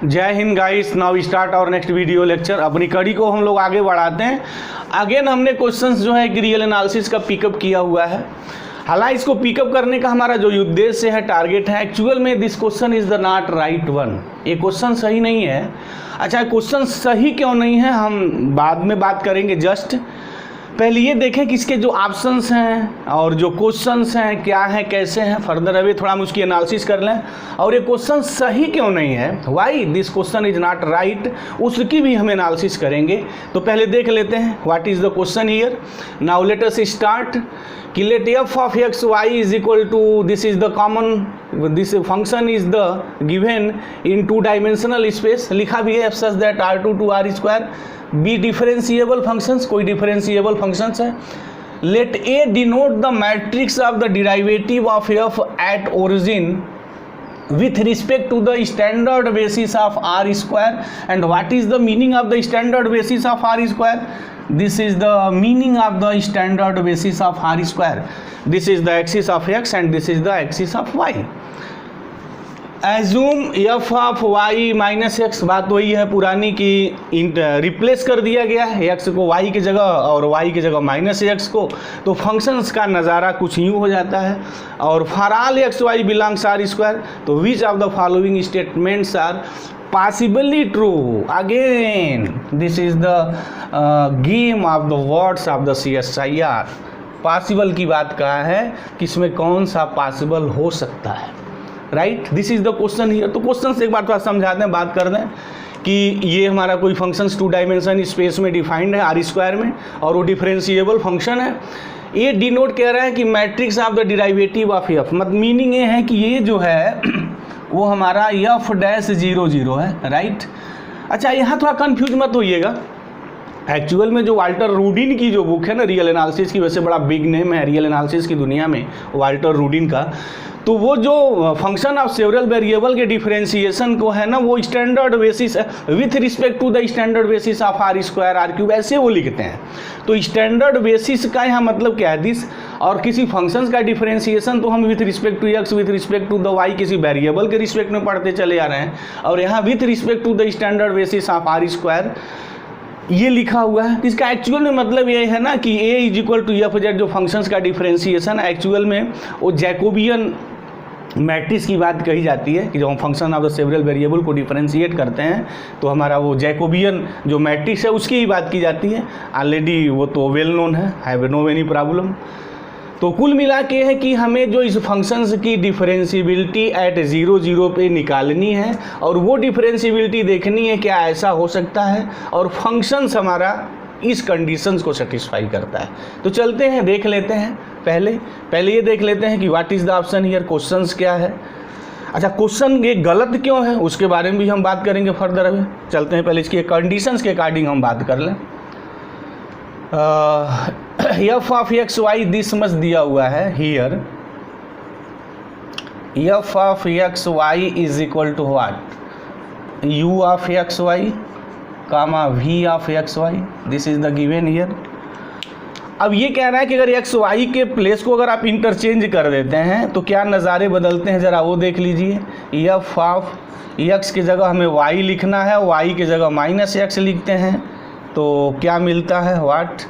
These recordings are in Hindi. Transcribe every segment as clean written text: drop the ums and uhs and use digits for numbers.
जय हिंद गाइस। नाउ स्टार्ट और नेक्स्ट वीडियो लेक्चर। अपनी कड़ी को हम लोग आगे बढ़ाते हैं। अगेन हमने क्वेश्चंस जो है कि रियल एनालिसिस का पिकअप किया हुआ है। हालांकि इसको पिकअप करने का हमारा जो उद्देश्य है, टारगेट है, एक्चुअल में this question is the not right one. ये क्वेश्चन सही नहीं है। अच्छा, क्वेश्चन सही क्यों नहीं है हम बाद में बात करेंगे। जस्ट पहले ये देखें कि इसके जो ऑप्शंस हैं और जो क्वेश्चंस हैं क्या हैं, कैसे हैं। फर्दर अभी थोड़ा हम उसकी एनालिसिस कर लें और ये क्वेश्चन सही क्यों नहीं है, why this question is not right, उसकी भी हम एनालिसिस करेंगे। तो पहले देख लेते हैं what is the question here. Now let us start कि let F of X Y is equal to, this is the common, this function is the given in two dimensional space. लिखा भी है F such that R2 to R² be differentiable functions, कोई डिफरेंशिएबल फंक्शंस है। Let A denote the matrix of the derivative of F at origin with respect to the standard basis of R², and what is the meaning of the standard basis of R²? This is the meaning of the standard basis of R². This is the axis of x and this is the axis of y. Assume F of Y minus X, बात वही है पुरानी की रिप्लेस कर दिया गया है एक्स को वाई की जगह और वाई की जगह माइनस एक्स को, तो फंक्शंस का नज़ारा कुछ यूँ हो जाता है। और for all X Y belongs R², तो which of the following statements are possibly true. Again this is the game of the words of the CSIR। Possible की बात कहा है कि इसमें कौन सा पॉसिबल हो सकता है, right. This is the question here. तो क्वेश्चन से एक बार थोड़ा समझा दें, बात कर दें कि ये हमारा कोई फंक्शंस टू डायमेंशन स्पेस में डिफाइंड है R² में और वो डिफरेंशिएबल फंक्शन है। ये डिनोट कह रहा है कि matrix of the derivative of F, मतलब मीनिंग ये है कि ये जो है वो हमारा F'(0,0) है, राइट। अच्छा, यहाँ थोड़ा कन्फ्यूज मत होइएगा। एक्चुअल में जो वाल्टर रूडिन की जो बुक है ना रियल एनालिसिस की, वैसे बड़ा बिग नेम है रियल एनालिसिस की दुनिया में वाल्टर रूडिन का, तो वो जो फंक्शन ऑफ सेवरल वेरिएबल के डिफरेंशिएशन को है ना, वो standard basis with respect to the standard basis of R² R³ ऐसे वो लिखते हैं। तो स्टैंडर्ड बेसिस का यहाँ मतलब क्या है, दिस, और किसी फंक्शंस का डिफरेंशिएशन तो हम with respect to X with respect to the Y किसी वेरिएबल के रिस्पेक्ट में पढ़ते चले आ रहे हैं, और यहाँ with respect to the standard basis of R² ये लिखा हुआ है। इसका एक्चुअल में मतलब ये है ना कि A is equal to F(z) जो फंक्शंस का डिफरेंशिएशन एक्चुअल में वो जैकोबियन मैट्रिक्स की बात कही जाती है कि जब हम function of the several variable को डिफरेंशिएट करते हैं तो हमारा वो जैकोबियन जो मैट्रिक्स है उसकी ही बात की जाती है। ऑलरेडी वो तो वेल नोन है, हैव नो एनी प्रॉब्लम। तो कुल मिला के है कि हमें जो इस फंक्शंस की डिफरेंशिएबिलिटी एट 0,0 पे निकालनी है और वो डिफरेंशिएबिलिटी देखनी है क्या ऐसा हो सकता है और फंक्शंस हमारा इस कंडीशंस को सेटिस्फाई करता है। तो चलते हैं देख लेते हैं। पहले ये देख लेते हैं कि what is the option here, questions क्या है। अच्छा, क्वेश्चन ये गलत क्यों है उसके बारे में भी हम बात करेंगे फर्दर। अभी चलते हैं, पहले इसकी कंडीशंस के अकॉर्डिंग हम बात कर लें। F of X Y this much दिया हुआ है here, F of X Y is equal to what, U of X Y comma V of X Y, this is the given here. अब ये कह रहा है कि अगर एक्स वाई के प्लेस को अगर आप इंटरचेंज कर देते हैं तो क्या नज़ारे बदलते हैं, ज़रा वो देख लीजिए। एफ ऑफ एक्स की जगह हमें वाई लिखना है, वाई की जगह माइनस एक्स लिखते हैं, तो क्या मिलता है, व्हाट,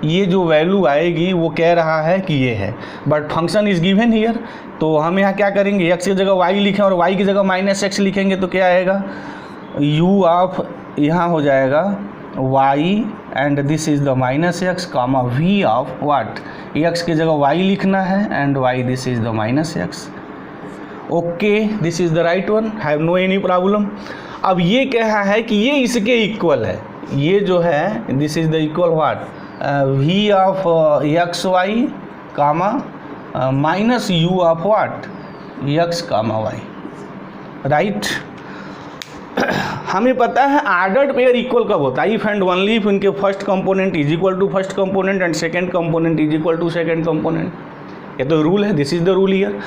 ये जो वैल्यू आएगी वो कह रहा है कि ये है, but function is given here. तो हम यहाँ क्या करेंगे, एक्स की जगह वाई लिखें और वाई की जगह माइनस एक्स लिखेंगे तो क्या आएगा, यू ऑफ, यहाँ हो जाएगा y and this is the minus X comma V of what, X की जगह y लिखना है and y this is the minus X. Okay, this is the right one, have no any problem. अब ये कहा है कि ये इसके इक्वल है, ये जो है this is the equal what, V of X Y comma minus U of what, X comma Y, right. हमें पता है आर्डर्ड पेयर इक्वल कब होता है, इफ एंड ओनली इफ इनके first component is equal to first component and second component is equal to second component. ये तो रूल है, this is the rule here.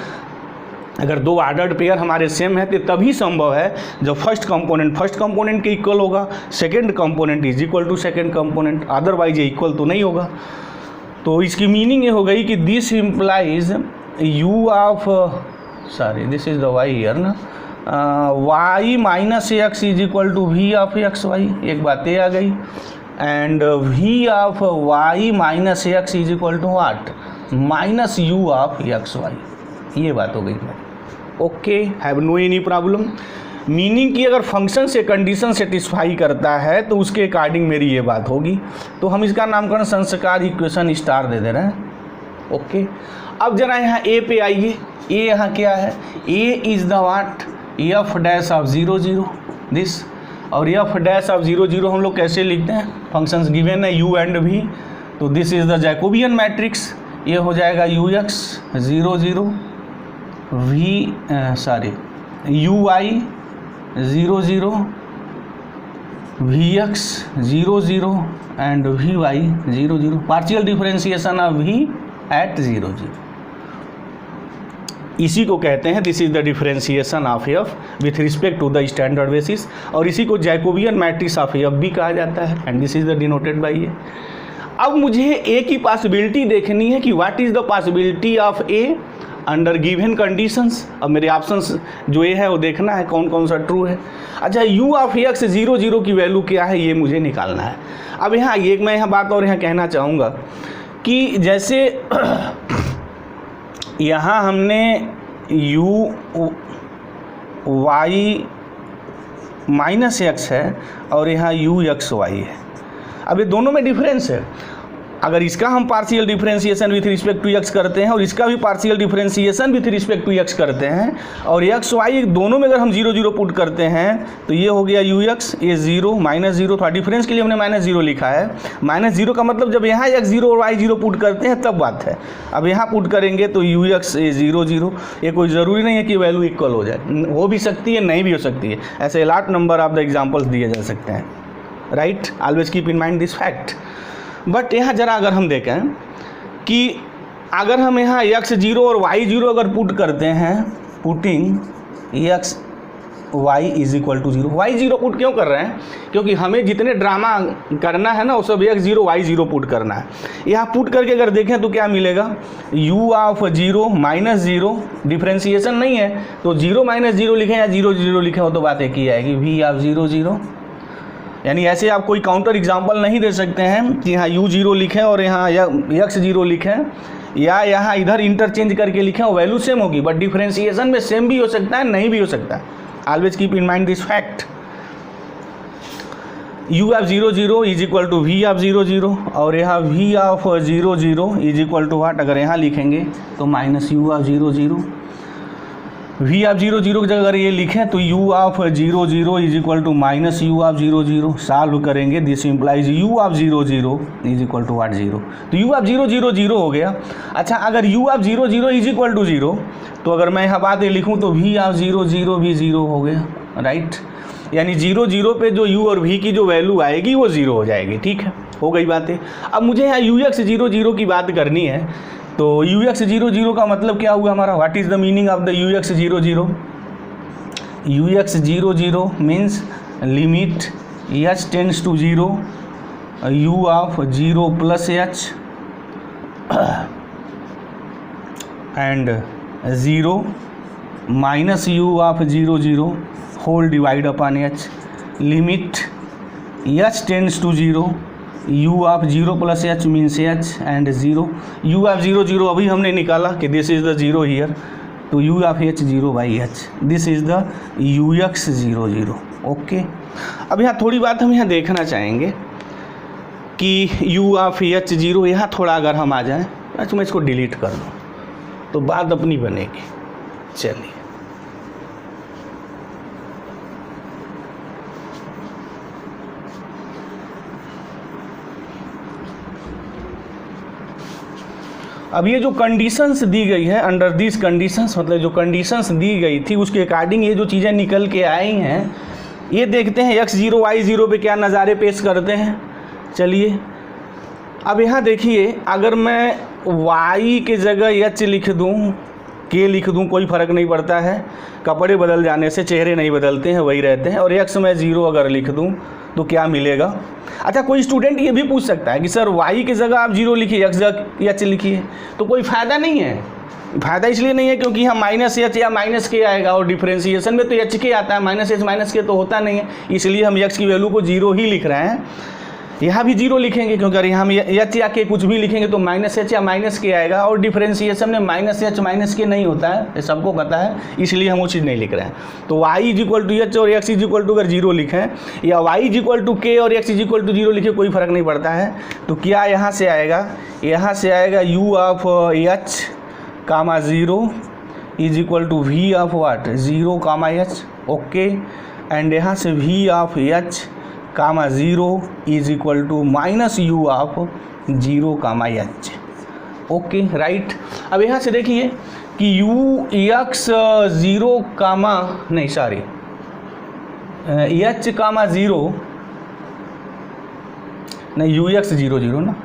अगर दो आर्डर्ड पेयर हमारे सेम है तो तभी संभव है जब फर्स्ट कंपोनेंट के इक्वल होगा, second component is equal to second component, otherwise ये इक्वल तो नहीं होगा। तो इसकी मीनिंग ये हो गई कि this implies U of, sorry this is the Y here ना, y minus X is equal to V of X Y, एक बात ये आ गई, and V of y minus X is equal to what, minus U of X Y, ये बात हो गई। Okay, have no any problem. Meaning कि अगर फंक्शन से कंडीशन सेटिस्फाई करता है तो उसके अकॉर्डिंग मेरी ये बात होगी। तो हम इसका नामकरण संस्कार इक्वेशन स्टार दे दे रहे हैं। ओके, अब जरा यहाँ ए पे आइए। ए यहाँ क्या है, A is the what, F dash of 0 0 this, और एफ डैश ऑफ 0 0 हम लोग कैसे लिखते हैं, फंक्शंस गिवन है u एंड v, तो this is the Jacobian matrix. ये हो जाएगा u x 0 0 u y 0 0 v x 0 0 and v y 0 0, partial differentiation of v at 0 0, इसी को कहते हैं this is the differentiation of F with respect to the standard basis, और इसी को जैकोबियन मैट्रिक्स ऑफ एफ भी कहा जाता है, and this is the denoted by A. अब मुझे ए की पॉसिबिलिटी देखनी है कि what is the possibility of A under given conditions. अब मेरे ऑप्शंस जो ए है वो देखना है कौन कौन सा ट्रू है। अच्छा, u ऑफ एक्स 0 0 की वैल्यू क्या है ये मुझे निकालना है। अब यहाँ एक मैं यहाँ बात और यहाँ कहना चाहूँगा कि जैसे यहाँ हमने u y माइनस एक्स है और यहाँ u x y है। अब ये दोनों में डिफरेंस है। अगर इसका हम partial differentiation with respect to x करते हैं और इसका भी partial differentiation with respect to x करते हैं और x y दोनों में अगर हम 0 0 पुट करते हैं तो ये हो गया ux, ये 0 माइनस 0, थोड़ा डिफरेंस के लिए हमने माइनस 0 लिखा है। माइनस 0 का मतलब जब यहाँ x 0 और y 0 पुट करते हैं तब बात है। अब यहाँ पुट करेंगे तो ux ये 0 0, ये कोई ज़रूरी नहीं है कि वैल्यू इक्वल हो जाए, हो भी सकती है नहीं भी हो सकती है। ऐसे लाट नंबर ऑफ द एग्जाम्पल्स दिए जा सकते हैं, right, always keep in mind this fact. But यहाँ जरा अगर हम देखें कि अगर हम यहाँ x 0 और y 0 अगर पुट करते हैं, putting x y is equal to 0, y 0 put क्यों कर रहे हैं, क्योंकि हमें जितने ड्रामा करना है ना वो सब x 0 y 0 पुट करना है। यहाँ पुट करके अगर देखें तो क्या मिलेगा, u ऑफ 0 माइनस 0, डिफ्रेंशिएशन नहीं है तो 0 माइनस 0 लिखें या 0 0 लिखें वो तो बात एक ही आएगी, v ऑफ 0 0। यानी ऐसे आप कोई काउंटर एग्जांपल नहीं दे सकते हैं कि यहाँ u0 लिखें और यहाँ x0 लिखें या यहाँ इधर इंटरचेंज करके लिखें, वो वैल्यू सेम होगी, बट डिफरेंशिएशन में सेम भी हो सकता है नहीं भी हो सकता है। Always keep in mind this fact. u of 0 0 is equal to v of 0 0 और यहाँ v of 0 0 is equal to what, अगर यहाँ लिखेंगे तो minus u of 0 0, v of 0 0 की जगह अगर ये लिखें तो u of 0 0 is equal to minus u of 0 0, solve करेंगे this implies u of 0 0 is equal to what 0, तो u ऑफ 0 0 0 हो गया। अच्छा, अगर u of 0 0 is equal to 0 तो अगर मैं यहाँ बात लिखूँ तो v ऑफ 0 0 भी 0 हो गया, राइट। यानी 0 0 पे जो u और v की जो वैल्यू आएगी वो 0 हो जाएगी, ठीक है, हो गई बातें। अब मुझे यहाँ ux 0 0 की बात करनी है, तो ux 0 0 का मतलब क्या हुआ हमारा, what is the meaning of the ux 0 0, ux 0 0 means limit h tends to 0 u of 0 plus h and 0 minus u of 0 0 whole divide upon h, limit h tends to 0 u of 0 plus h means h and 0, u of 0 0 अभी हमने निकाला कि दिस इज़ द 0 हियर, तो u of h 0 by h, this is the ux 0 0। Okay, अब यहाँ थोड़ी बात हम यहाँ देखना चाहेंगे कि u ऑफ h 0, यहाँ थोड़ा अगर हम आ जाएँ, अच्छा मैं इसको डिलीट कर दूँ तो बात अपनी बनेगी। चलिए, अब ये जो कंडीशंस दी गई है, अंडर दिस कंडीशंस, मतलब जो कंडीशंस दी गई थी उसके अकॉर्डिंग ये जो चीज़ें निकल के आई हैं, ये देखते हैं x 0 y 0 पे क्या नज़ारे पेश करते हैं। चलिए, अब यहाँ देखिए, अगर मैं y के जगह h लिख दूँ, k लिख दूँ, कोई फ़र्क नहीं पड़ता है, कपड़े बदल जाने से चेहरे नहीं बदलते हैं, वही रहते हैं। और x मैं 0 अगर लिख दूँ तो क्या मिलेगा। अच्छा, कोई स्टूडेंट ये भी पूछ सकता है कि सर y की जगह आप 0 लिखिए, x जगह h लिखिए, तो कोई फ़ायदा नहीं है। फायदा इसलिए नहीं है क्योंकि यहाँ माइनस एच या माइनस के आएगा और डिफ्रेंसिएशन में तो एच के आता है, माइनस एच माइनस के तो होता नहीं है, इसलिए हम एक्स की वैल्यू को जीरो ही लिख रहे हैं। यहाँ भी जीरो लिखेंगे क्योंकि अगर यहाँ हम एच या के कुछ भी लिखेंगे तो माइनस एच या माइनस के आएगा और डिफ्रेंसिएशन में माइनस एच माइनस के नहीं होता है, ये सबको पता है, इसलिए हम वो चीज़ नहीं लिख रहे हैं। तो y is equal to H और x इज इक्वल टू अगर जीरो लिखें या y is equal to K और x is equal to zero लिखे, कोई फ़र्क नहीं पड़ता है। तो क्या यहाँ से आएगा, यहाँ से आएगा u of h comma zero is equal to v of what zero comma h, okay. And यहाँ से v of h comma zero is equal to minus U of zero comma H, okay right. अब यहाँ से देखिए कि यू एक्स ज़ीरो कामा नहीं सॉरी एच कामा ज़ीरो नहीं यू एक्स ज़ीरो ज़ीरो ना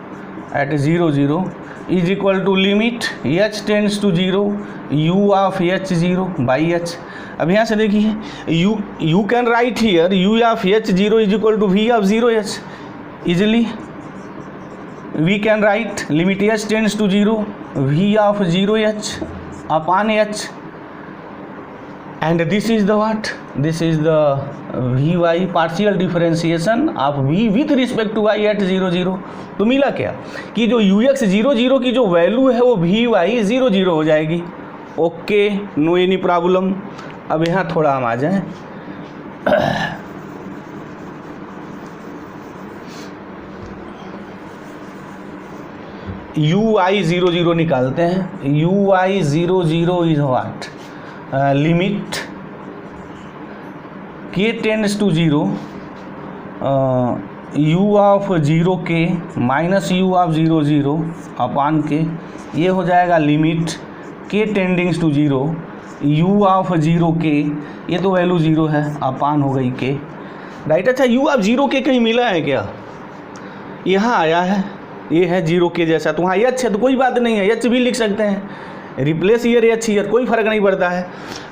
at zero zero is equal to limit H tends to zero U of H zero by H. अब यहाँ से देखिए you can write here U of H zero is equal to V of zero H, easily we can write limit H tends to zero V of zero H upon H, and this is the what, this is the V Y partial differentiation of V with respect to Y at zero zero. तो मिला क्या कि जो यू एक्स जीरो जीरो की जो वैल्यू है वो वी वाई जीरो जीरो हो जाएगी, ओके नो एनी प्रॉब्लम। अब यहाँ थोड़ा हम आ जाएं, यू आई ज़ीरो ज़ीरो निकालते हैं। U I zero zero is what limit K tends to zero U of zero K minus U of zero zero upon K, ये हो जाएगा limit K tendings to zero U of zero K, ये तो वैल्यू ज़ीरो है अपान हो गई के, राइट। अच्छा यू ऑफ जीरो के कहीं मिला है क्या, यहाँ आया है, ये है जीरो के जैसा, तो वहाँ एच है तो कोई बात नहीं है, एच भी लिख सकते हैं, रिप्लेस ईयर एच ईयर, कोई फ़र्क नहीं पड़ता है।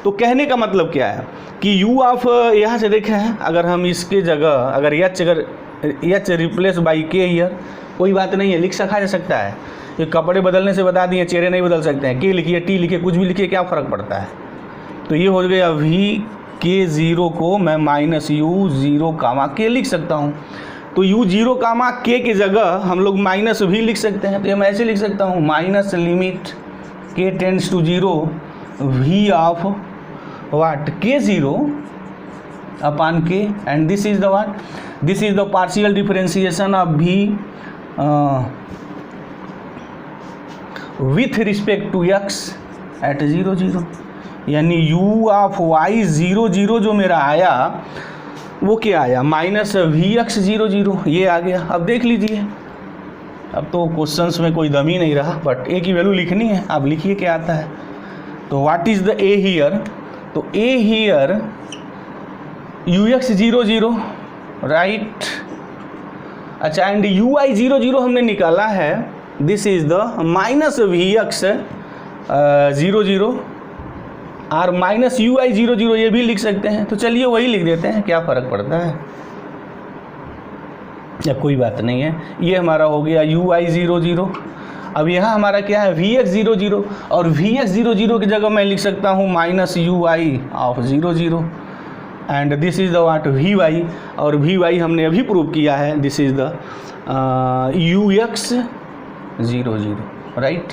तो कहने का मतलब क्या है कि यू ऑफ यहाँ से देखें हैं, अगर हम इसके जगह अगर एच रिप्लेस बाई के ईयर, कोई बात नहीं है, लिख सका जा सकता है। ये कपड़े बदलने से बता दिए, चेहरे नहीं बदल सकते हैं, के लिखिए टी लिखिए कुछ भी लिखिए, क्या फ़र्क पड़ता है। तो ये हो गया वी के ज़ीरो को मैं माइनस यू ज़ीरो कामा के लिख सकता हूँ। तो यू जीरो कामा के की जगह हम लोग माइनस भी लिख सकते हैं, तो ये मैं ऐसे लिख सकता हूँ minus limit K tends to zero V of what K zero upon K, and this is the what, this is the partial differentiation of V with respect to X at zero zero, यानी U of Y zero zero जो मेरा आया वो क्या आया minus V X zero zero, ये आ गया। अब देख लीजिए, अब तो क्वेश्चंस में कोई दम ही नहीं रहा, बट ए की वैल्यू लिखनी है, आप लिखिए क्या आता है। तो what is the A here, तो A here U X zero zero right. अच्छा and U I zero zero हमने निकाला है, this is the minus V X zero zero और minus U I zero zero, ये भी लिख सकते हैं। तो चलिए वही लिख देते हैं, क्या फ़र्क पड़ता है, या कोई बात नहीं है। ये हमारा हो गया यू आई ज़ीरो ज़ीरो। अब यहाँ हमारा क्या है वी एक्स ज़ीरो ज़ीरो, और वी एक्स ज़ीरो ज़ीरो की जगह मैं लिख सकता हूँ minus U I of zero zero, and this is the what V Y, और वी वाई हमने अभी प्रूव किया है, this is the U X zero zero right.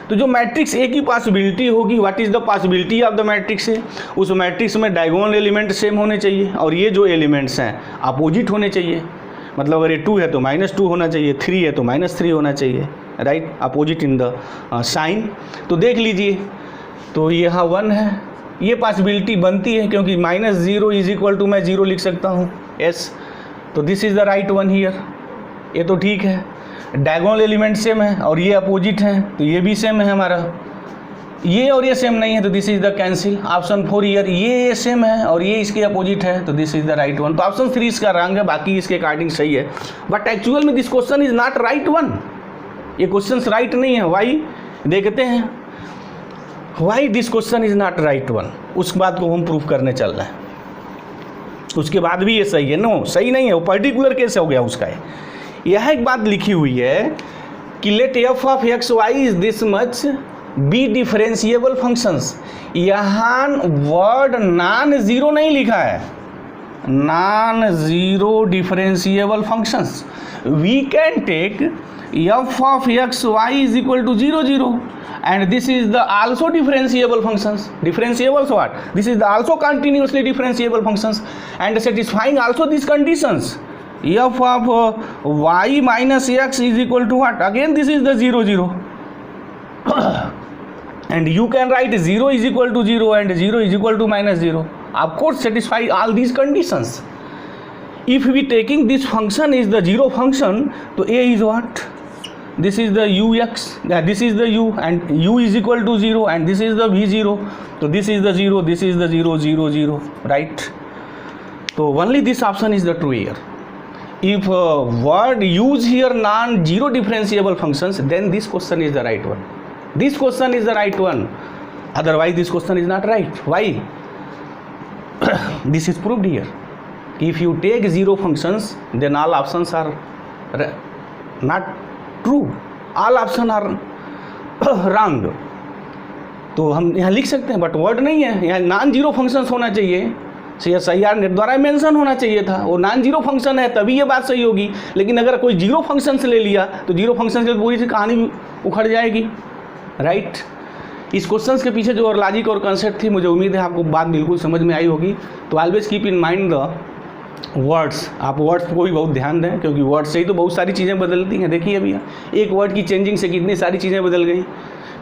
तो जो मैट्रिक्स ए की पॉसिबिलिटी होगी, what is the possibility of the matrix A, उस मैट्रिक्स में डायगोनल एलिमेंट सेम होने चाहिए, और ये जो एलिमेंट्स हैं अपोजिट होने चाहिए। मतलब अगर ये 2 है तो -2 होना चाहिए, 3 है तो -3 होना चाहिए, right, opposite in the sign. तो देख लीजिए, तो यहाँ 1 है, ये पॉसिबिलिटी बनती है क्योंकि -0 इज इक्वल टू मैं 0 लिख सकता हूँ एस, तो this is the right one here, ये तो ठीक है। डायगोनल एलिमेंट सेम है और ये अपोजिट है, तो ये भी सेम है हमारा, ये और ये सेम नहीं है, तो this is the cancel. Option 4 year ये सेम है और ये इसके अपोजिट है, तो this is the right one. तो ऑप्शन 3 इसका रॉन्ग है, बाकी इसके अकॉर्डिंग सही है, बट एक्चुअल में this question is not right one, ये क्वेश्चन राइट नहीं है। वाई देखते हैं, why this question is not right one, उस बात को हम प्रूव करने चल रहे हैं। उसके बाद भी ये सही है, नो सही नहीं है, वो पर्टिकुलर केस हो गया उसका है। यह एक बात लिखी हुई है कि let F of X Y is this much be differentiable functions. यहाँ वर्ड नॉन ज़ीरो नहीं लिखा है, non zero differentiable functions. We can take f of x y is equal to 0 0 and this is the also differentiable functions. Differentiables what? This is the also continuously differentiable functions and satisfying also these conditions. F of y minus x is equal to what? Again this is the 0 0 and you can write 0 is equal to 0 and 0 is equal to minus 0. Of course satisfy all these conditions. If we taking this function is the zero function, so a is what? This is the ux, this is the u and u is equal to 0 and this is the v0. So this is the 0, this is the 0 0 0, right? So only this option is the true here. If word use here non-zero differentiable functions, then this question is the right one. This question is the right one. Otherwise this question is not right. Why? This is proved here. If you take zero functions, then all options are not true. All options are wrong. तो हम यहाँ लिख सकते हैं, बट वर्ड नहीं है यहाँ, नॉन जीरो फंक्शंस होना चाहिए, CSIR नेट द्वारा मेंशन होना चाहिए था। वो नॉन जीरो फंक्शन है तभी ये बात सही होगी, लेकिन अगर कोई जीरो फंक्शन से ले लिया तो जीरो फंक्शन की पूरी सी कहानी उखड़ जाएगी, राइट? इस क्वेश्चन के पीछे जो और लॉजिक और कंसेप्ट थी, मुझे उम्मीद है आपको बात बिल्कुल समझ में आई होगी। तो always keep in mind the words, आप वर्ड्स को भी बहुत ध्यान दें, क्योंकि वर्ड्स से ही तो बहुत सारी चीज़ें बदलती हैं। देखिए अभी एक वर्ड की चेंजिंग से कितनी सारी चीज़ें बदल गई।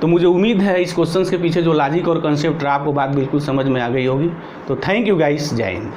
तो मुझे उम्मीद है इस क्वेश्चन के पीछे जो लॉजिक और कंसेप्ट आपको बात बिल्कुल समझ में आ गई होगी। तो थैंक यू गाइस, जय हिंद।